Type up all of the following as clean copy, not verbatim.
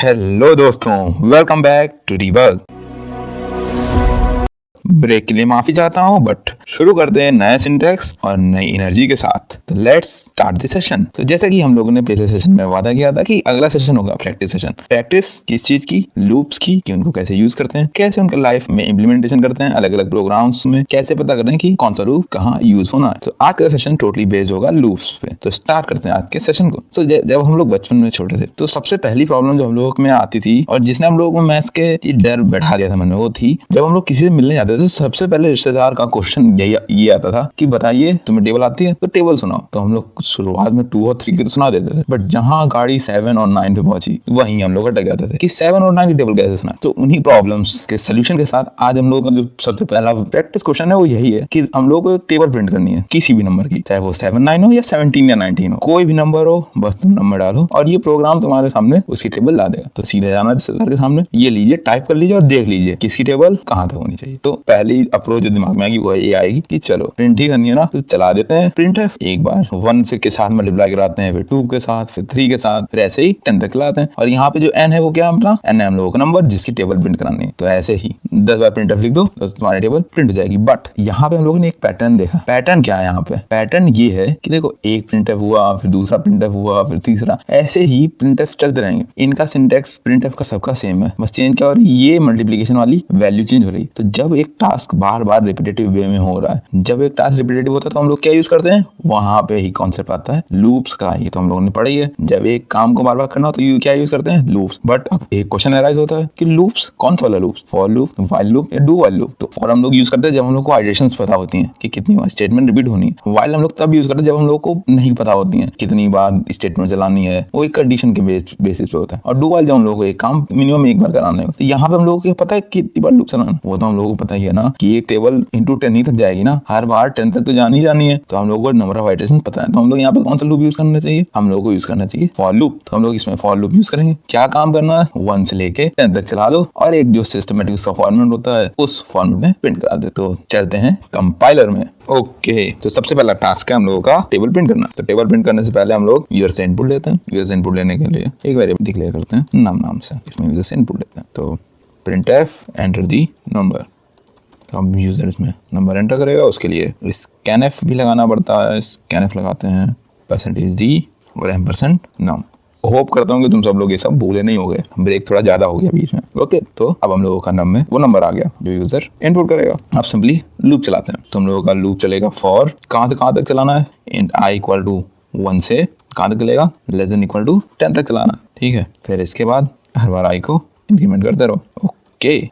Hello दोस्तों, welcome back to Debug. Break के लिए माफी चाहता हूँ, बट शुरू करते हैं नया सिंटैक्स और नई एनर्जी के साथ। तो लेट्स स्टार्ट द सेशन। तो जैसा कि हम लोगों ने पिछले सेशन में वादा किया था कि अगला सेशन होगा प्रैक्टिस सेशन। प्रैक्टिस किस चीज की? लूप्स की, कि उनको कैसे यूज करते हैं, कैसे उनका लाइफ में इम्प्लीमेंटेशन करते हैं, अलग अलग प्रोग्राम्स में कैसे पता करें कि कौन सा लूप कहाँ यूज होना है। तो आज का सेशन टोटली बेस्ड होगा लूप्स पे। तो स्टार्ट करते हैं आज के सेशन को। तो जब हम लोग बचपन में छोटे थे तो सबसे पहली प्रॉब्लम जो हम लोग में आती थी और जिसने हम लोगों को मैथ्स के डर बैठा दिया था मन में, वो थी जब हम लोग किसी से मिलने जाते थे तो सबसे पहले रिश्तेदार का क्वेश्चन ये आता था कि बताइए तुम्हें टेबल आती है तो टेबल सुनाओ। तो हम लोग शुरुआत में 2 और 3 की तो सुना देते थे, बट जहां गाड़ी 7 और 9 पे पहुंची वहीं हम लोग अटक जाते थे कि 7 और 9 की टेबल कैसे सुना। तो उन्हीं प्रॉब्लम्स के सोल्यूशन के साथ आज हम लोगों का जो सबसे पहला प्रैक्टिस क्वेश्चन है वो यही है कि हम लोग को एक टेबल प्रिंट करनी है किसी भी नंबर की, चाहे वो 7 9 हो या 17 या 19 हो, कोई भी नंबर हो, बस तुम नंबर डालो और ये प्रोग्राम तुम्हारे सामने उसकी टेबल ला देगा। तो सीधे जाना रिश्तेदार के सामने, ये लीजिए, टाइप कर लीजिए और देख लीजिए किसकी टेबल कहाँ तक होनी चाहिए। तो पहली अप्रोच जो दिमाग में आएगी वो ये आएगी कि चलो प्रिंट ही करनी है ना, तो चला देते हैं प्रिंट है। एक बार 1 से के साथ मल्टीप्लाई कराते हैं, फिर 2 के साथ, फिर 3 के साथ, फिर ऐसे ही 10 तक लाते हैं। और यहाँ पे जो n है वो क्या है? अपना n है हम लोगों का नंबर जिसकी टेबल प्रिंट करानी है। तो ऐसे ही 10 बार प्रिंट लिख दो तो तुम्हारी टेबल प्रिंट हो जाएगी। बट यहाँ पे हम लोगों ने एक पैटर्न देखा। पैटर्न क्या है यहाँ पे? पैटर्न ये है कि देखो, एक प्रिंट हुआ, फिर दूसरा प्रिंट हुआ, फिर तीसरा, ऐसे ही प्रिंट चलते रहेंगे। इनका सिंटैक्स प्रिंट का सबका सेम है, बस चेंज क्या हो रही है? ये मल्टीप्लिकेशन वाली वैल्यू चेंज हो रही है। तो जब एक टास्क बार बार रिपीटेटिव वे में हो रहा है, जब एक टास्क रिपीटेटिव होता है तो हम लोग क्या यूज करते हैं? वहां पे ही कॉन्सेप्ट आता है लूप्स का। ये तो हम लोगों ने पढ़ी है। जब एक काम को बार बार करना हो तो क्या यूज करते हैं? लूप्स। बट अब एक क्वेश्चन अराइज होता है कि लूप्स कौन सा वाला loops? For loop, while loop या डू व्हाइल लूप? तो फॉर हम लोग यूज करते हैं जब हम लोग को इटरेशंस पता होती हैं कि कितनी बार स्टेटमेंट रिपीट होनी है। व्हाइल हम लोग तब यूज करते हैं जब हम लोग को नहीं पता होती है कितनी बार स्टेटमेंट चलानी है, वो एक कंडीशन के बेसिस पे होता है। और डू व्हाइल जब हम लोग को एक काम मिनिमम एक बार कराना है। तो यहाँ पे हम लोगों को पता है कितनी बार लूप चलाना, वो तो हम लोगों को पता ही है ना कि एक टेबल इंटू 10 ही तक जाएगी ना, हर बार 10 तक तो जानी है। तो हम लोगों को नंबर ऑफ इटरेशंस पता है। तो हम लोग यहाँ पे कौन सा लूप यूज करना चाहिए? हम लोगों को यूज करना चाहिए फॉर लूप। तो हम लोग इसमें फॉर लूप यूज करेंगे। क्या काम करना है? 1 से लेके 10 तक चला दो और एक जो सिस्टमेटिक उसका फॉर्मेट होता है उस फॉर्मेट में प्रिंट करा दे। तो चलते हैं कंपाइलर में। ओके, तो सबसे पहला टास्क है हम लोगों का टेबल प्रिंट करना। तो टेबल प्रिंट करने से पहले हम लोग यूजर से इनपुट लेते हैं। यूजर से इनपुट लेने के लिए एक वेरिएबल डिक्लेयर करते हैं नाम से, इसमें यूजर से इनपुट लेते हैं। तो printf एंटर दी नंबर। अब यूजर इसमें नंबर एंटर करेगा, उसके लिए scanf भी लगाना पड़ता है। scanf लगाते हैं %d और %num। होप करता हूँ कि तुम सब लोग ये सब भूले नहीं हो गए, ब्रेक थोड़ा ज्यादा हो गया बीच में। ओके, तो अब हम लोगों का नम में वो नंबर आ गया जो यूजर इनपुट करेगा। अब सिंपली लूप चलाते हैं। तो हम लोगों का लूप चलेगा फॉर कहाँ से कहाँ तक चलाना है? int i = 1 से कहाँ तक चलेगा? लेस देन इक्वल टू 10 तक चलाना। ठीक है, फिर इसके बाद हर बार i को इंक्रीमेंट करते रहो।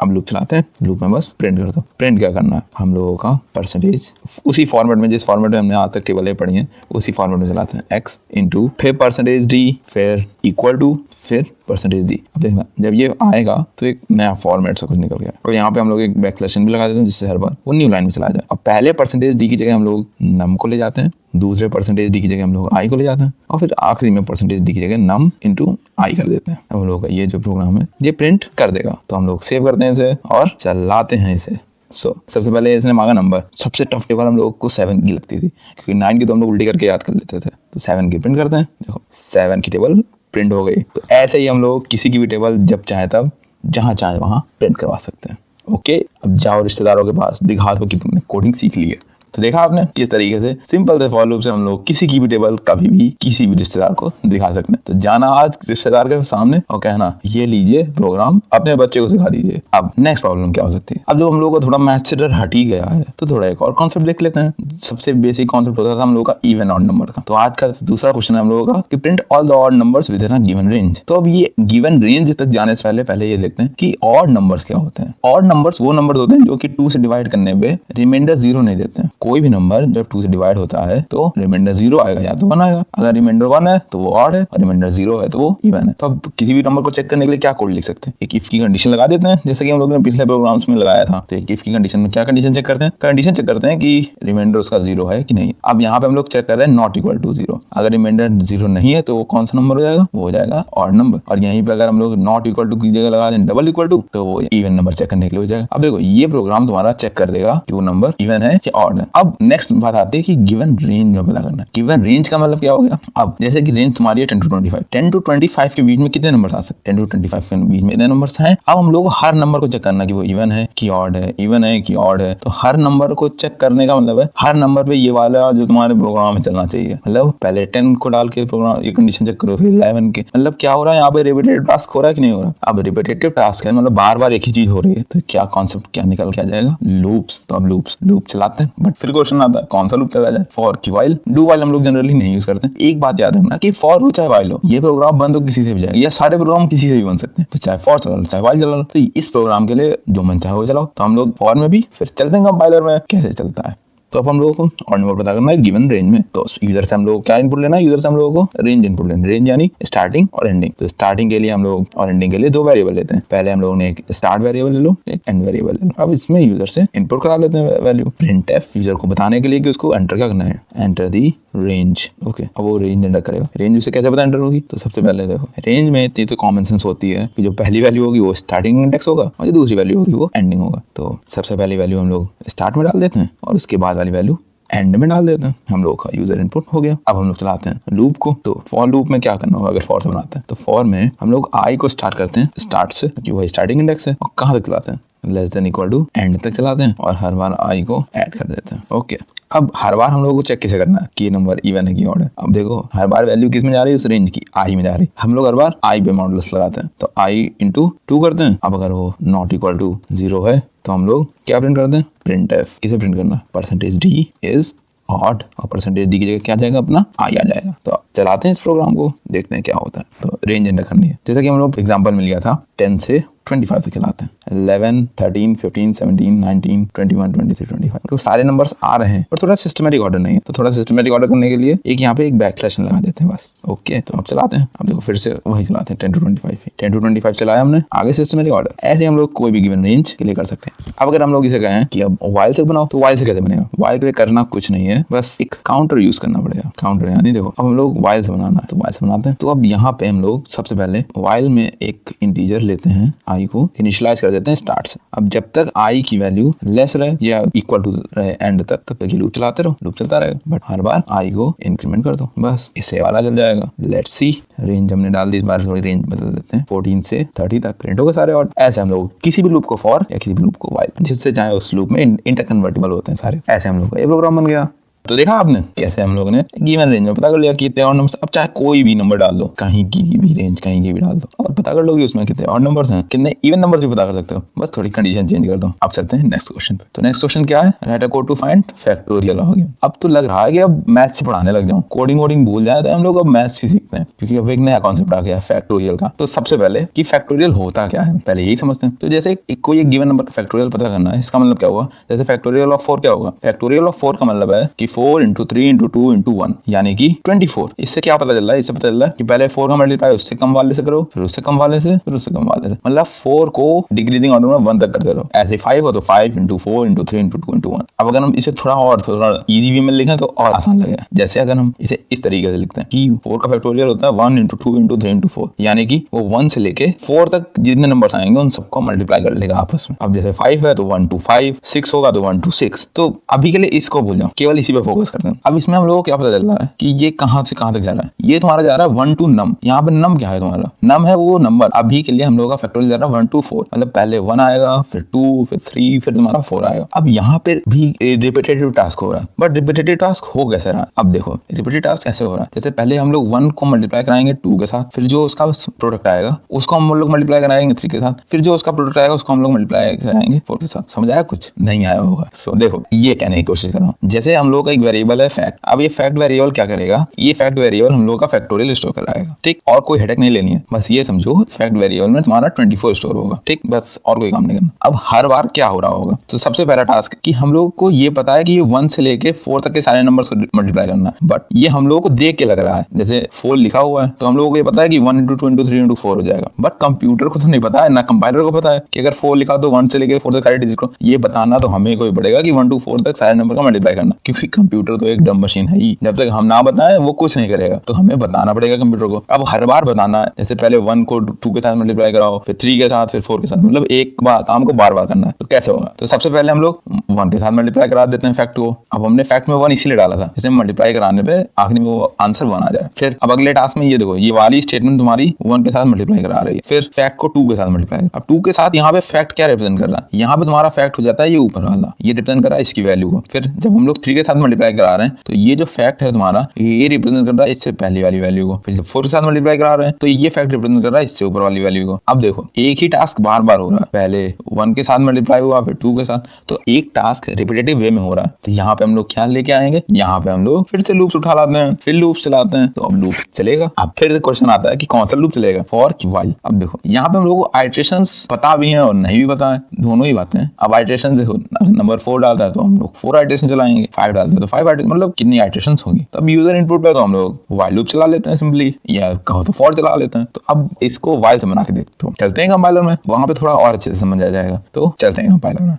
अब लूप चलाते हैं। लूप में बस प्रिंट कर दो। प्रिंट क्या करना है? हम लोगों का परसेंटेज उसी फॉर्मेट में, जिस फॉर्मेट में हमने आज तक टेबलें पढ़ी हैं उसी फॉर्मेट में चलाते हैं। x इंटू फिर %d, फिर इक्वल टू, फिर %d। अब देखना, जब ये आएगा तो एक नया फॉर्मेट से कुछ निकल गया। और यहाँ पे हम लोग एक बैकस्लैश भी लगा देते हैं जिससे हर बार वो न्यू लाइन में चला जाए। अब पहले %d की जगह हम लोग नम को ले जाते हैं, दूसरे %d की जगह हम लोग i को ले जाते हैं और फिर आखिरी में %d की जगह नम इंटू i कर देते हैं। अब हम लोग का ये जो प्रोग्राम है ये प्रिंट कर देगा। तो हम लोग सेव करते हैं इसे और चलाते हैं इसे। सबसे पहले इसने मांगा नंबर। सबसे टफ टेबल हम लोगों को 7 की लगती थी क्योंकि 9 की तो हम लोग उल्टी करके याद कर लेते थे। तो 7 की प्रिंट करते हैं। देखो 7 की टेबल प्रिंट हो गई। तो ऐसे ही हम लोग किसी की भी टेबल जब चाहे तब जहां चाहे वहां प्रिंट करवा सकते हैं। ओके, अब जाओ रिश्तेदारों के पास, दिखा दो कि तुमने कोडिंग सीख ली है। तो देखा आपने किस तरीके से सिंपल से फॉर लूप से हम लोग किसी की भी टेबल कभी भी किसी भी रिश्तेदार को दिखा सकते हैं। तो जाना आज रिश्तेदार के सामने और कहना ये लीजिए प्रोग्राम, अपने बच्चे को सिखा दीजिए। अब नेक्स्ट प्रॉब्लम क्या हो सकती है? अब जब हम लोग को थोड़ा मैथ से डर हट ही गया है तो थोड़ा एक और कॉन्सेप्ट देख लेते हैं। सबसे बेसिक कॉन्सेप्ट होता था हम लोग का इवन ऑड नंबर का। तो आज का दूसरा क्वेश्चन है हम लोगों का कि print all the odd numbers with in a given range. तो अब ये गिवन रेंज तक जाने से पहले ये देखते हैं कि ऑड नंबर्स क्या होते हैं। ऑड नंबर्स वो नंबर्स होते हैं जो कि 2 से डिवाइड करने पे रिमाइंडर 0 नहीं देते हैं। कोई भी नंबर जब 2 से डिवाइड होता है तो रिमाइंडर 0 आएगा या तो 1 आएगा। अगर रिमाइंडर 1 है तो वो ऑड है और रिमाइंडर 0 है तो वो इवन है। तो अब किसी भी नंबर को चेक करने के लिए क्या कोड लिख सकते हैं? एक इफ की कंडीशन लगा देते हैं, जैसे कि हम लोगों ने पिछले प्रोग्राम्स में लगाया था। तो एक इफ की कंडीशन में क्या कंडीशन चेक करते हैं? कंडीशन चेक करते हैं कि रिमाइंडर उसका 0 है कि नहीं। अब यहाँ पे हम लोग चेक कर रहे हैं नॉट इक्वल टू 0। अगर रिमाइंडर 0 नहीं है तो वो कौन सा नंबर हो जाएगा? वो हो जाएगा ऑड नंबर। और यहीं पे अगर हम लोग नॉट इक्वल टू की जगह लगा दें डबल इक्वल टू तो वो इवन नंबर चेक करने के लिए हो जाएगा। अब देखो ये प्रोग्राम तुम्हारा चेक कर देगा कि वो नंबर इवन है कि ऑड है। अब नेक्स्ट बात आती है कि गिवन रेंज में पता करना। गिवन रेंज का मतलब क्या हो गया, अब जैसे कि रेंज तुम्हारी है 10 to 25, 10 to 25 के बीच में कितने नंबर आ सकते हैं, 10 to 25 के बीच में इतने नंबर्स हैं। अब हम लोग हर नंबर को चेक करना कि वो इवन है कि ऑड है, इवन है कि ऑड है। तो हर नंबर को चेक करने का मतलब है हर नंबर पे ये वाला जो तुम्हारे प्रोग्राम में चलना चाहिए, मतलब पहले 10 को डाल के प्रोग्राम ये कंडीशन चेक करो, फिर 11 के, मतलब क्या हो रहा है यहाँ पे, रिपीटेटिव टास्क हो रहा है कि नहीं हो रहा। अब रिपीटेटिव टास्क है मतलब बार बार एक ही चीज हो रही है, तो क्या कॉन्सेप्ट क्या निकल के आ जाएगा, लूप्स। तो अब लूप चलाते हैं, बट फिर क्वेश्चन आता है कौन सा लूप चला जाए, फॉर की वाइल। डू वाइल हम लोग जनरली नहीं यूज करते। एक बात याद रखना कि फॉर हो चाहे वाइल हो, ये प्रोग्राम बंद हो किसी से भी जाएगा, या सारे प्रोग्राम किसी से भी बन सकते हैं। तो चाहे फॉर चला लो चाहे वाइल चला लो, तो इस प्रोग्राम के लिए जो मन चाहे वो चलाओ। तो हम लोग फॉर में भी फिर चलते हैं कंपाइलर में कैसे चलता है। तो अब हम लोगों को और नंबर पता करना है गिवन रेंज में। तो यूजर से हम लोग क्या इनपुट लेना है, यूजर से हम लोगों को रेंज इनपुट लेना है। रेंज यानी स्टार्टिंग और एंडिंग। तो स्टार्टिंग के लिए हम लोग और एंडिंग के लिए दो वेरिएबल लेते हैं। पहले हम लोगों ने एक स्टार्ट वेरिएबल ले लो, एक एंड वेरिएबल ले लो। अब इसमें यूजर से इनपुट करा लेते हैं वैल्यू प्रिंटफ, यूजर को बताने के लिए कि उसको एंटर क्या करना है, एंटर दी रेंज। ओके, अब वो रेंज एंटर करेगा। रेंज उसे कैसे पता एंटर होगी, तो सबसे पहले देखो रेंज में इतनी तो कॉमन सेंस होती है कि जो पहली वैल्यू होगी वो स्टार्टिंग इंडेक्स होगा और जो दूसरी वैल्यू होगी वो एंडिंग होगा। तो सबसे पहली वैल्यू हम लोग स्टार्ट में डाल देते हैं और उसके बाद वाली वैल्यू एंड में डाल देते हैं। हम लोग का यूजर इनपुट हो गया। अब हम लोग चलाते हैं लूप को। तो फॉर लूप में क्या करना होगा, अगर फॉर से बनाते हैं तो फॉर में हम लोग आई को स्टार्ट करते हैं स्टार्ट से, क्योंकि वही स्टार्टिंग इंडेक्स है। और कहाँ तक चलाते हैं, less than equal to n तक चलाते हैं और हर बार आई को ऐड कर देते हैं। ओके, अब हर बार हम लोग को चेक कैसे करना है कि नंबर इवन है कि ऑड है। अब देखो हर बार वैल्यू किस में जा रही है, उस रेंज की आई में जा रही है। हम लोग हर बार आई पे मॉडुलस लगाते हैं, तो आई इंटू 2 करते हैं। अब अगर वो नॉट इक्वल टू 0 है तो हम लोग क्या प्रिंट करते हैं, प्रिंट एफ। किसे प्रिंट करना, परसेंटेज डी इज ऑड, और परसेंटेज डी की जगह क्या जाएगा, अपना आई आ जाएगा। तो चलाते हैं इस प्रोग्राम को, देखते हैं क्या होता है। तो रेंज एंटर करनी है, जैसा कि हम लोग एग्जांपल में लिया था 10 से 25 तक चलाते हैं। 11, 13, 15, 17, 19, 21, 23, 25 तो सारे नंबर्स आ रहे हैं, पर थोड़ा सिस्टमेटिक ऑर्डर नहीं है। तो थोड़ा सिस्टमेटिक ऑर्डर करने के लिए एक यहाँ पे एक बैकस्लैश लगा देते हैं बस। ओके, तो अब चलाते हैं। अब देखो फिर से वही चलाते हैं 10 to 25। 10 to 25 चलाया हमने, आगे सिस्टमेटिक ऑर्डर। ऐसे हम लोग कोई भी गिवन रेंज के लिए कर सकते हैं। अब अगर हम लोग इसे कहें कि अब वाइल से बनाओ, तो वाइल से कैसे बनेगा, वाइल के लिए करना कुछ नहीं है, बस एक काउंटर यूज करना पड़ेगा। काउंटर यानी देखो अब हम लोग वाइल से बनाना है तो वाइल से बनाते हैं। तो अब यहाँ पे हम लोग सबसे पहले वाइल में एक इंटीजर लेते हैं, आई को इनिशियलाइज कर देते हैं स्टार्ट से। अब जब तक आई की वैल्यू लेस रहे या इक्वल टू रहे एंड तक, तब तक ये लूप चलाते रहो, लूप चलता रहेगा। बट हर बार आई को इंक्रीमेंट कर दो, बस इससे वाला चल जाएगा। लेट्स सी, रेंज हमने डाल दी, इस बार थोड़ी रेंज बदल देते हैं, 14 से 30 तक प्रिंट हो गए सारे। और ऐसे हम लोग किसी भी लूप को फॉर या किसी भी लूप को वाइल, जिससे चाहे उस लूप में इंटर कन्वर्टिबल होते हैं सारे। ऐसे हम लोग का ये प्रोग्राम बन गया। तो देखा आपने कैसे हम लोगों ने गिवन रेंज में पता कर लिया कि कितने और नंबर्स। अब चाहे कोई भी नंबर डाल दो, कहीं की भी रेंज कहीं की भी डाल दो और पता कर लो कि उसमें कितने और नंबर्स हैं, कितने इवन नंबर्स भी पता कर सकते हो। बस थोड़ी कंडीशन चेंज कर दो। अब चलते हैं नेक्स्ट क्वेश्चन पे। तो नेक्स्ट क्वेश्चन क्या है, write a code to find factorial हो गया। अब तो लग रहा है कि अब मैथ्स से पढ़ाने लग जाऊं, कोडिंग वोडिंग भूल जाए तो हम लोग अब मैथ्स ही सीखते हैं, क्योंकि अब एक नया कॉन्सेप्ट आ गया फैक्टोरियल का। तो सबसे पहले कि फैक्टोरियल होता क्या है, पहले यही समझते हैं। तो जैसे कोई एक गिवन नंबर का फैक्टोरियल पता करना है, इसका मतलब क्या हुआ, जैसे फैक्टोरियल ऑफ 4 क्या होगा, फैक्टोरियल ऑफ 4 का मतलब है कि 4 into 3 into 2 into 1 यानी कि 24। इससे क्या पता चल रहा है, इससे पता चल रहा है कि पहले 4 का मल्टीप्लाई उससे कम वाले से करो, फिर उससे कम वाले से, फिर उससे कम वाले से, मतलब 4 को डिक्रीजिंग ऑर्डर में 1 तक करते रहो। ऐसे 5 हो तो 5 into 4 into 3 into 2 into 1। अब अगर हम इसे थोड़ा इजी वे में लिखें तो और आसान लगेगा। जैसे अगर हम इसे इस तरीके से लिखते हैं कि 4 का फैक्टोरियल होता है 1 into 2 into 3 into 4, यानी कि वो 1 से लेके 4 तक जितने नंबर्स आएंगे उन सबको मल्टीप्लाई कर लेगा आपस में। अब जैसे 5 है तो 1 to 5, 6 होगा तो 1 to 6। तो अभी के लिए इसको भूल जाओ, केवल इसी पे फोकस करते हैं। अब इसमें हम लोगों को क्या पता चल रहा है कि ये कहां से कहां तक जा रहा है। ये तुम्हारा जा रहा है 1 to num। यहाँ पे num क्या है, तुम्हारा num है वो नंबर। अभी के लिए हम लोगों का फैक्टोरियल जा रहा है 1 to 4, मतलब पहले 1 आएगा, फिर 2, फिर 3, फिर तुम्हारा 4 आएगा। अब यहाँ पे भी रिपीटेटिव टास्क हो रहा है, बट रिपीटेटिव टास्क हो कैसे रहा है, अब देखो रिपीटेटिव टास्क ऐसे हो रहा है, जैसे पहले हम लोग 1 को मल्टीप्लाई कराएंगे 2 के साथ, फिर जो उसका प्रोडक्ट आएगा उसको हम लोग मल्टीप्लाई कराएंगे 3 के साथ, फिर जो उसका प्रोडक्ट आएगा उसको हम लोग मल्टीप्लाई कराएंगे 4 के साथ। समझ आया, कुछ नहीं आया होगा। सो देखो ये कहने की कोशिश कर रहा हूँ, जैसे हम लोग का एक वेरिएबल है फैक्ट। अब ये फैक्ट वेरिएबल क्या करेगा, ये फैक्ट वेरिएबल हम लोग का फैक्टोरियल स्टोर कराएगा, ठीक। और कोई हेडेक नहीं लेनी है, बस ये समझो फैक्ट वेरिएबल में तुम्हारा 24 स्टोर होगा, ठीक, बस और कोई काम नहीं करना। अब हर बार क्या हो रहा होगा, तो सबसे पहला टास्क कि हम लोग को ये पता है कि ये 1 से लेके 4 तक के सारे नंबर्स को मल्टीप्लाई करना है, बट ये हम लोगों को देख के लग रहा है, जैसे 4 लिखा हुआ है तो हम लोगों को ये पता है कि 1 into 2 into 3 into 4 हो जाएगा, बट कंप्यूटर को तो नहीं पता है, ना कंपाइलर को पता है कि अगर 4 लिखा तो 1 से लेके 4 तक सारे डिजिट को ये बताना तो हमें कोई पड़ेगा कि 1 to 4 तक सारे नंबर का मल्टीप्लाई करना, क्योंकि कंप्यूटर तो एक डम मशीन है ही, जब तक हम ना बताएं वो कुछ नहीं करेगा, तो हमें बताना पड़ेगा कंप्यूटर को। अब हर बार बताना है, जैसे पहले 1 को 2 के साथ मल्टीप्लाई कराओ, फिर 3 के साथ, फिर 4 के साथ, मतलब एक बार काम को बार बार करना है, तो कैसे होगा? तो सबसे पहले हम लोग 1 के साथ मल्टीप्लाई करा देते हैं फैक्ट को। अब हमने फैक्ट में 1 इसीलिए डाला था जैसे मल्टीप्लाई कराने पे आखिरी में वो आंसर 1 आ जाए। फिर अब अगले टास्क में ये देखो, ये वाली स्टेटमेंट तुम्हारी 1 के साथ मल्टीप्लाई करा रही है, फिर फैक्ट को 2 के साथ मल्टीप्लाई। अब 2 के साथ यहाँ पे फैक्ट क्या रिप्रेजेंट कर रहा है? यहाँ पे तुम्हारा फैक्ट हो जाता है ये ऊपर वाला, ये रिप्रेजेंट कर रहा है इसकी वैल्यू को। फिर जब हम लोग 3 के साथ मल्टीप्लाई करा रहे हैं तो ये जो फैक्ट है तुम्हारा ये रिप्रेजेंट कर रहा है इससे पहले वाली वैल्यू को। फिर जब 4 के साथ मल्टीप्लाई करा रहे हैं तो ये फैक्ट रिप्रेजेंट कर रहा है इससे ऊपर वाली वैल्यू को। अब देखो एक ही टास्क बार बार हो रहा है, पहले 1 के साथ मल्टीप्लाई हुआ, फिर 2 के साथ, तो एक टास्क रिपीटेटिव वे में हो रहा है। तो यहाँ पे हम लोग क्या लेके आएंगे, यहाँ पे हम लोग फिर से लूप्स उठा लाते हैं, फिर लूप्स चलाते हैं, तो अब लूप चलेगा। अब फिर क्वेश्चन आता है कि कौन सा लूप चलेगा, फॉर कि व्हाइल। अब देखो यहाँ पे हम लोग को आइटरेशंस पता भी है और नहीं भी पता है, दोनों ही बातें हैं। अब आइटरेशन देखो, नंबर 4 डालता है तो हम लोग 4 आइटरेशन चलाएंगे, 5 डालते हैं तो 5 आइटरेशन, मतलब कितनी आइटरेशन होंगी। तब यूजर इनपुट पे तो हम लोग व्हाइल लूप चला लेते हैं सिंपली, या कहो तो फॉर चला लेते हैं। तो अब इसको व्हाइल से बना के देखते हो, चलते हैं कंपाइलर में, वहां पे थोड़ा और अच्छे से समझ आ जाएगा। तो चलते हैं कंपाइलर में।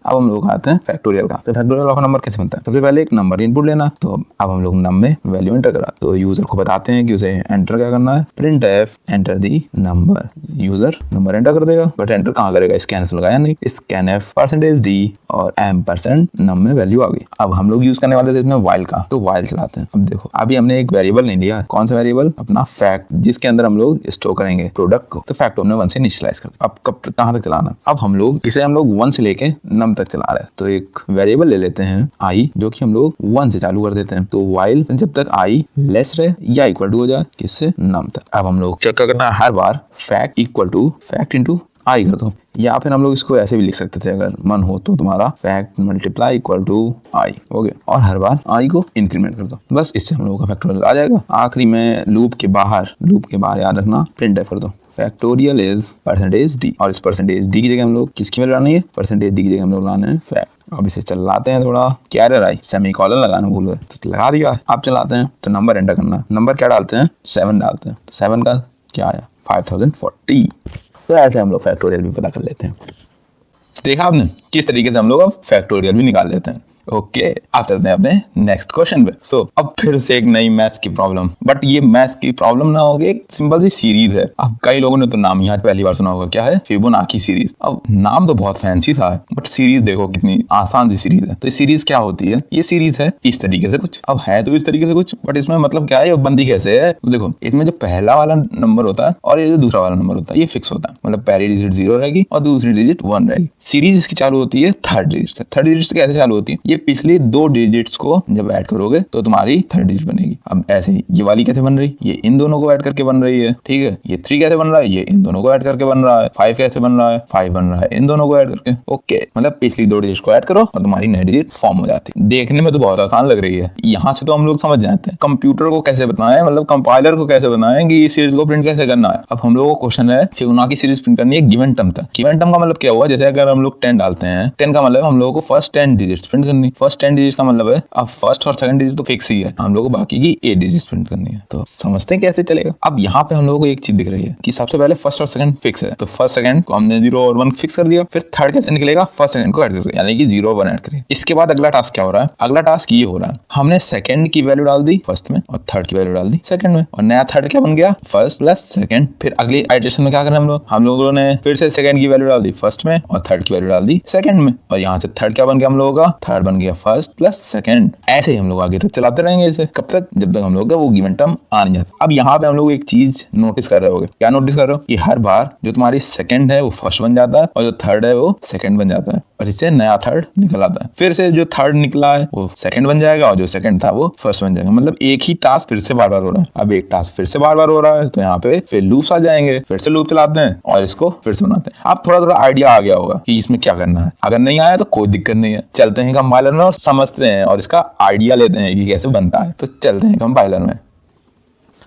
अब हम लोग आते हैं फैक्टोरियल का। तो फैक्टोरियल ऑफ नंबर कैसे बनता है? सबसे पहले एक नंबर इनपुट लेना। तो अब हम लोग नम में वैल्यू एंटर करा, तो यूजर को बताते हैं कि उसे एंटर क्या करना है, print F enter the number. User number enter कर देगा, बट एंटर कहाँ करेगा, स्कैन से लगाया नहीं, स्कैन एफ %d और m% नम में वैल्यू आ गई। अब हम लोग यूज करने वाले थे इसमें व्हाइल का, तो व्हाइल चलाते हैं। अब देखो अभी हमने एक वेरिएबल नहीं लिया, कौन सा वेरिएबल, अपना फैक्ट, जिसके अंदर हम लोग स्टोर करेंगे प्रोडक्ट को। तो फैक्ट हमने 1 से इनिशियलाइज कर दिया। अब कब तक कहाँ तक चलाना, अब हम लोग इसे हम लोग 1 से लेके नम तक चला रहे हैं। तो एक वेरिएबल ले लेते हैं i, जो कि हम लोग 1 से चालू कर देते हैं। तो व्हाइल जब तक i लेस रहे या इक्वल टू हो जाए किससे, नम तक। अब हम लोग चेक करना है हर बार fact equal to fact into I कर दो, या फिर हम लोग इसको ऐसे भी लिख सकते थे अगर मन हो तो, तुम्हारा फैक्ट मल्टीप्लाई इक्वल टू आई हो गया, और हर बार आई को इंक्रीमेंट कर दो। बस इससे हम लोगों का फैक्टोरियल आ जाएगा। आखिरी में लूप के बाहर याद रखना प्रिंट एफ कर दो, फैक्टोरियल इज %d, और इस %d की जगह हम लोग किसकी वैल्यू लानी है, %d की जगह हम लोग लाने हैं फैक्ट। अब इसे चलाते हैं, थोड़ा कैरियर आई सेमीकोलन लगाना भूल गए, तो लगा दिया। अब चलाते हैं, तो नंबर एंटर करना है, नंबर क्या डालते हैं, 7 डालते हैं। तो 7 का क्या आया, 5040। तो ऐसे हम लोग फैक्टोरियल भी पता कर लेते हैं। देखा आपने किस तरीके से हम लोग अब फैक्टोरियल भी निकाल लेते हैं। ओके, आप चलते हैं अपने नेक्स्ट क्वेश्चन पे। सो अब फिर से एक नई मैथ्स की प्रॉब्लम, बट ये मैथ्स की प्रॉब्लम ना होगी, एक सिंपल सी सीरीज है। अब कई लोगों ने तो नाम यहाँ पहली बार सुना होगा, क्या है, फिबोनाची सीरीज। अब नाम तो बहुत फैंसी था, बट सीरीज देखो कितनी आसान सी सीरीज है। तो ये सीरीज क्या होती है, ये सीरीज है इस तरीके से कुछ, अब है तो इस तरीके से कुछ, बट इसमें मतलब क्या है, ये बनती कैसे है। तो देखो इसमें जो पहला वाला नंबर होता है और ये जो दूसरा वाला नंबर होता है ये फिक्स होता है, मतलब पहली डिजिट 0 रहेगी और दूसरी डिजिट 1 रहेगी। सीरीज इसकी चालू होती है थर्ड डिजिट से। थर्ड डिजिट से कैसे चालू होती है, ये पिछली 2 डिजिट्स को जब ऐड करोगे तो तुम्हारी थर्ड डिजिट बनेगी। अब ऐसे ही ये वाली कैसे बन रही, ये इन दोनों को ऐड करके बन रही है, ठीक है। ये 3 कैसे बन रहा है, ये इन दोनों को ऐड करके बन रहा है। 5 कैसे बन रहा है, 5 बन रहा है इन दोनों को ऐड करके। ओके, मतलब पिछली 2 डिजिट को ऐड करो और तुम्हारी नई डिजिट फॉर्म हो जाती है। देखने में तो बहुत आसान लग रही है, यहाँ से तो हम लोग समझ जाते हैं। कंप्यूटर को कैसे बताएं, मतलब कंपाइलर को कैसे बताएं कि इस सीरीज को प्रिंट कैसे करना है। अब हम लोगों को क्वेश्चन है फिबोनाची सीरीज प्रिंट करनी है गिवन टर्म तक। गिवन टर्म का मतलब क्या हुआ, जैसे अगर हम लोग 10 डालते हैं, 10 का मतलब हम लोगों को फर्स्ट 10 डिजिट्स प्रिंट करनी। फर्स्ट 10 डिजिट का मतलब है अब फर्स्ट और सेकंड डिजिट तो फिक्स ही है, हम लोगों को बाकी की 8 डिजिट्स प्रिंट करनी है। तो समझते हैं कैसे चलेगा। अब यहाँ पे हम लोगों को एक चीज दिख रही है कि सबसे पहले फर्स्ट और सेकंड फिक्स है, तो फर्स्ट सेकंड को हमने 0 और 1 फिक्स कर दिया। फिर थर्ड कैसे निकलेगा, फर्स्ट सेकंड को ऐड करके, यानी कि 0 और 1 ऐड करें। इसके बाद अगला टास्क क्या हो रहा है, अगला टास्क ये हो रहा है, हमने सेकंड की वैल्यू डाल दी फर्स्ट में और थर्ड की वैल्यू डाल दी सेकंड में, और नया थर्ड क्या बन गया, फर्स्ट प्लस सेकंड। फिर अगली आइटरेशन में क्या करें हम लोगों ने फिर से सेकंड की वैल्यू डाल दी फर्स्ट में और थर्ड की वैल्यू डाल दी सेकंड में, और यहाँ से थर्ड क्या बन गया हम लोगों का, थर्ड बन गया फर्स्ट प्लस सेकंड। ऐसे ही हम लोग आगे तक चलाते रहेंगे इसे, कब तक, जब तक हम लोग का वो गिवन टर्म आ नहीं जाता। अब यहाँ पे हम लोग एक चीज नोटिस कर रहे होगे, क्या नोटिस कर रहे हो कि हर बार जो तुम्हारी सेकंड है वो फर्स्ट बन जाता है और जो थर्ड है वो सेकंड बन जाता है, और इससे नया थर्ड निकल आता है। फिर से जो थर्ड निकला है वो सेकंड बन जाएगा और जो सेकंड था वो फर्स्ट बन जाएगा। मतलब एक ही टास्क फिर से बार बार हो रहा है। अब एक टास्क फिर से बार बार हो रहा है तो यहाँ पे फिर लूप्स आ जाएंगे, फिर से लूप चलाते हैं और इसको फिर से बनाते हैं। अब थोड़ा थोड़ा आइडिया आ गया होगा कि इसमें क्या करना है। अगर नहीं आया तो कोई दिक्कत नहीं है, चलते हैं कंपाइलर में और समझते हैं और इसका आइडिया लेते हैं कि कैसे बनता है। तो चलते हैं कंपाइलर में।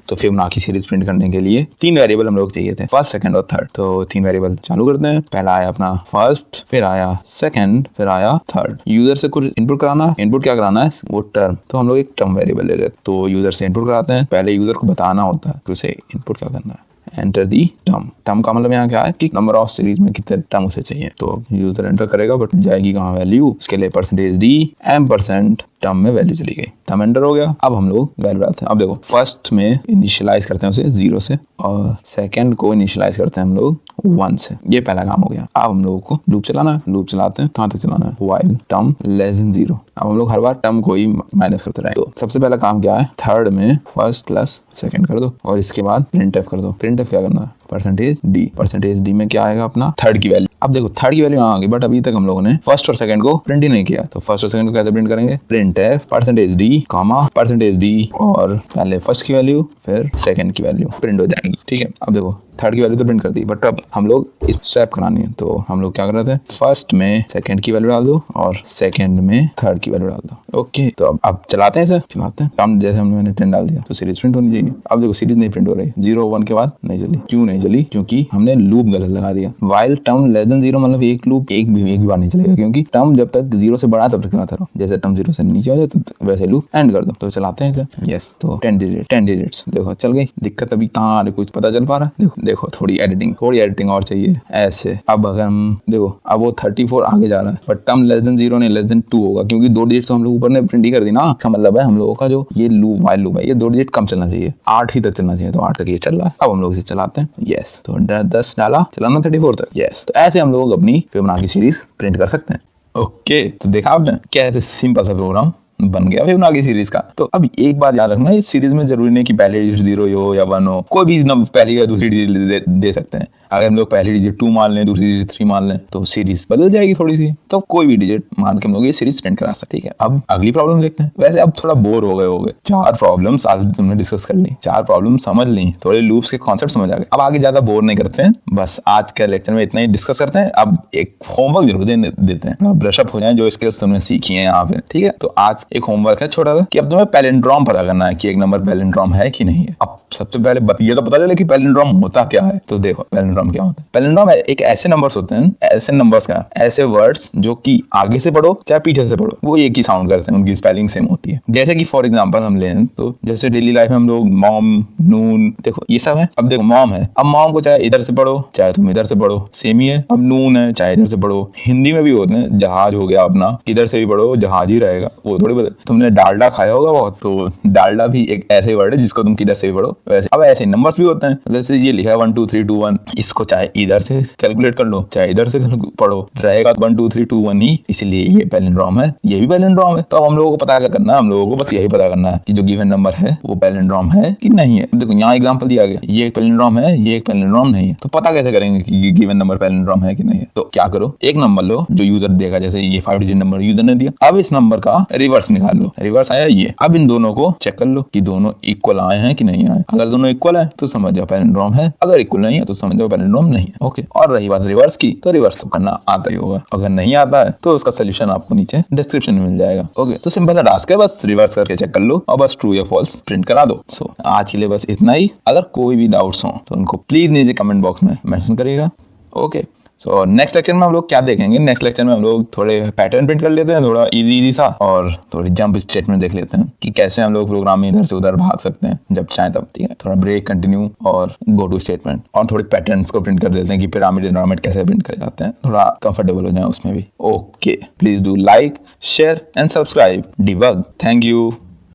तो फिबोनाची सीरीज प्रिंट करने के लिए 3 वेरिएबल हम लोग चाहिए थे, फर्स्ट सेकंड और थर्ड। तो 3 वेरिएबल चालू करते हैं। पहला आया अपना फर्स्ट, फिर आया सेकंड, फिर आया थर्ड। यूजर से कुछ इनपुट कराना, इनपुट क्या कराना है, वो टर्म। तो हम लोग एक टर्म वेरिएबल ले रहे हैं, तो यूजर से इनपुट कराते हैं। पहले यूजर को बताना होता है कि उसे इनपुट क्या करना है, एंटर दी टर्म। टर्म का मतलब यहाँ क्या है कि नंबर ऑफ सीरीज में कितने टर्म उसे चाहिए। तो यूजर एंटर करेगा, बट जाएगी कहाँ वैल्यू, इसके लिए %d m% टर्म में वैल्यू चली गई, टर्म एंटर हो गया। अब हम लोग वैल्यू डालते हैं। अब देखो फर्स्ट में इनिशियलाइज करते हैं उसे 0 से और सेकंड को इनिशियलाइज करते हैं हम लोग 1 से। ये पहला काम हो गया। अब हम लोगों को लूप चलाना है। लूप चलाते हैं, कहाँ तक चलाना है, व्हाइल टर्म लेस देन 0। अब हम लोग हर बार टर्म को ही माइनस करते रहेंगे। तो सबसे पहला काम क्या है, थर्ड में फर्स्ट प्लस सेकंड कर दो और इसके बाद प्रिंटफ कर दो। प्रिंटफ क्या करना है, परसेंटेज डी में क्या आएगा अपना थर्ड की वैल्यू। अब देखो थर्ड की वैल्यू यहाँ आ गई, बट अभी तक हम लोगों ने फर्स्ट और सेकंड को प्रिंट ही नहीं किया। तो फर्स्ट और सेकंड को कैसे प्रिंट करेंगे, printf percentage D comma percentage D और पहले फर्स्ट की वैल्यू फिर सेकंड की वैल्यू प्रिंट हो जाएंगी। ठीक है, अब देखो थर्ड की वैल्यू तो प्रिंट कर दी, बट अब हम लोग इस स्वैप करानी है। तो हम लोग क्या कर रहे थे, फर्स्ट में सेकंड की वैल्यू डाल दो और सेकंड में थर्ड की वैल्यू डाल दो। ओके, तो अब चलाते हैं इसे, चलाते हैं। हम जैसे मैंने 10 डाल दिया तो सीरीज प्रिंट होनी चाहिए। अब देखो सीरीज नहीं प्रिंट हो रही, 0 1 के बाद नहीं चली। क्यों नहीं चली, क्योंकि हमने लूप गलत लगा दिया। वाइल टर्म लेस देन 0 मतलब एक लूप एक भी बार नहीं चलेगा, क्योंकि टर्म जब तक 0 से बड़ा तब तक चलाते रहो। जैसे टर्म 0 से नीचे आ जाए तो वैसे लूप एंड कर दो। तो चलाते हैं इसे। यस, तो 10 डिजिट्स देखो चल गई। दिक्कत अभी कहाँ आ रही, कुछ पता चल पा रहा है। देखो थोड़ी एडिटिंग और चाहिए ऐसे। अब अगर हम देखो अब वो 34 आगे जा रहा है, बट टर्म लेस देन 0 नहीं लेस देन 2 होगा, क्योंकि 2 डिजिट तो हम लोग ऊपर ने प्रिंट ही कर दी ना। इसका मतलब है हम लोगों का जो ये लूप वाइल लूप है ये 2 डिजिट कम चलना चाहिए, 8 ही तक चलना चाहिए। तो 8 तक ये चल रहा है। अब हम लोग इसे चलाते हैं। यस, तो 10 डाला, चलाना 34 तक। यस, तो ऐसे हम लोग अपनी फिबोनाची सीरीज प्रिंट कर सकते हैं। ओके, तो देखा आपने कैसे सिंपल सा प्रोग्राम बन गया फिबोनाची सीरीज का। तो अब एक बात याद रखना, इस सीरीज में जरूरी नहीं कि पहले डिजिट 0 हो या 1 हो, कोई भी नंबर पहली या दूसरी डिजिट दे सकते हैं। अगर हम लोग पहली डिजिट 2 मान लें, दूसरी डिजिट 3 मान लें, तो सीरीज बदल जाएगी थोड़ी सी। तो कोई भी डिजिट मान के हम लोग ये सीरीज प्रिंट करा सकते हैं। ठीक है, अब अगली प्रॉब्लम देखते हैं। वैसे अब थोड़ा बोर हो गए 4 प्रॉब्लम्स आज तुमने डिस्कस कर ली, 4 प्रॉब्लम समझ ली, थोड़े लूप्स के कॉन्सेप्ट समझ आ गए। अब आगे ज्यादा बोर नहीं करते हैं, बस आज के लेक्चर में इतना ही डिस्कस करते हैं। अब एक होमवर्क जरूर देते हैं, ब्रश अप हो जाए जो स्किल्स तुमने सीखी है यहाँ पे। ठीक है, तो आज एक होमवर्क है छोटा सा कि अब तुम्हें पैलिंड्रोम पता करना है कि एक नंबर पैलिंड्रोम है कि नहीं है। अब सबसे पहले ये तो पता चले कि पैलिंड्रोम होता क्या है। तो देखो पैलिंड्रोम क्या होता है। पैलिंड्रोम एक ऐसे नंबर्स होते हैं, ऐसे नंबर्स का ऐसे वर्ड्स जो कि आगे से पढ़ो चाहे पीछे से पढ़ो वो एक ही साउंड करते हैं, उनकी स्पेलिंग सेम होती है। जैसे कि फॉर एग्जांपल हम लें तो जैसे डेली लाइफ में हम लोग मॉम, नून, देखो ये सब है। अब देखो मॉम है, अब मॉम को चाहे इधर से पढ़ो चाहे तुम इधर से पढ़ो सेम ही है। अब नून है, चाहे इधर से पढ़ो। हिंदी में भी होते हैं, जहाज हो गया अपना, इधर से भी पढ़ो जहाज ही रहेगा, वो थोड़ी बदल। तुमने डालडा खाया होगा बहुत, तो डालडा भी एक ऐसे वर्ड है जिसको तुम किधर से भी पढ़ो वैसे। अब ऐसे नंबर्स भी होते हैं, जैसे ये लिखा है 1 2 3 2 1, इसको चाहे इधर से कैलकुलेट कर लो चाहे इधर से पढ़ो, रहेगा 1 2 3 2 1 ही, इसलिए ये पैलिंड्रोम है, ये भी पैलिंड्रोम है। तो अब हम लोगों को पता क्या करना है, हम लोगों को बस यही पता करना है कि जो गिवन नंबर है वो पैलिंड्रोम है कि नहीं है। देखो यहाँ एग्जांपल दिया गया, ये एक पैलिंड्रोम है, ये एक पैलिंड्रोम नहीं है। तो पता कैसे करेंगे कि गिवन नंबर पैलिंड्रोम है कि नहीं है। तो क्या करो, एक नंबर लो जो यूजर देगा, जैसे ये 5 डिजिट नंबर यूजर ने दिया। अब इस नंबर का रिवर्स निकाल लो, रिवर्स आया ये। अब इन दोनों को चेक कर लो कि दोनों इक्वल आए हैं कि नहीं आए। अगर दोनों इक्वल है तो समझ जाओ पैलिंड्रोम है, अगर इक्वल नहीं है तो समझ जाओ पैलिंड्रोम नहीं है। ओके, और रही बात रिवर्स की, तो रिवर्स तो करना आता ही होगा। अगर नहीं आता है तो उसका सोल्यूशन आपको नीचे डिस्क्रिप्शन में मिल जाएगा। ओके, तो सिंपल सा टास्क है, बस रिवर्स करके चेक कर लो और बस ट्रू या फॉल्स प्रिंट करा दो। सो आज के लिए बस इतना ही। अगर कोई भी डाउट्स हो तो उनको प्लीज नीचे कमेंट बॉक्स में मेंशन करिएगा। ओके, सो नेक्स्ट लेक्चर में हम लोग क्या देखेंगे, नेक्स्ट लेक्चर में हम लोग थोड़े पैटर्न प्रिंट कर लेते हैं, थोड़ा इजी सा, और थोड़ी जंप स्टेटमेंट देख लेते हैं कि कैसे हम लोग प्रोग्राम में इधर से उधर भाग सकते हैं जब चाहे तब। ठीक है, थोड़ा ब्रेक, कंटिन्यू और गो टू स्टेटमेंट, और थोड़े पैटर्न्स को प्रिंट कर देते हैं कि पिरामिड एनवायरनमेंट कैसे प्रिंट करे जाते हैं, थोड़ा कंफर्टेबल हो जाए उसमें भी। Okay, please do like, share and subscribe debug. Thank you.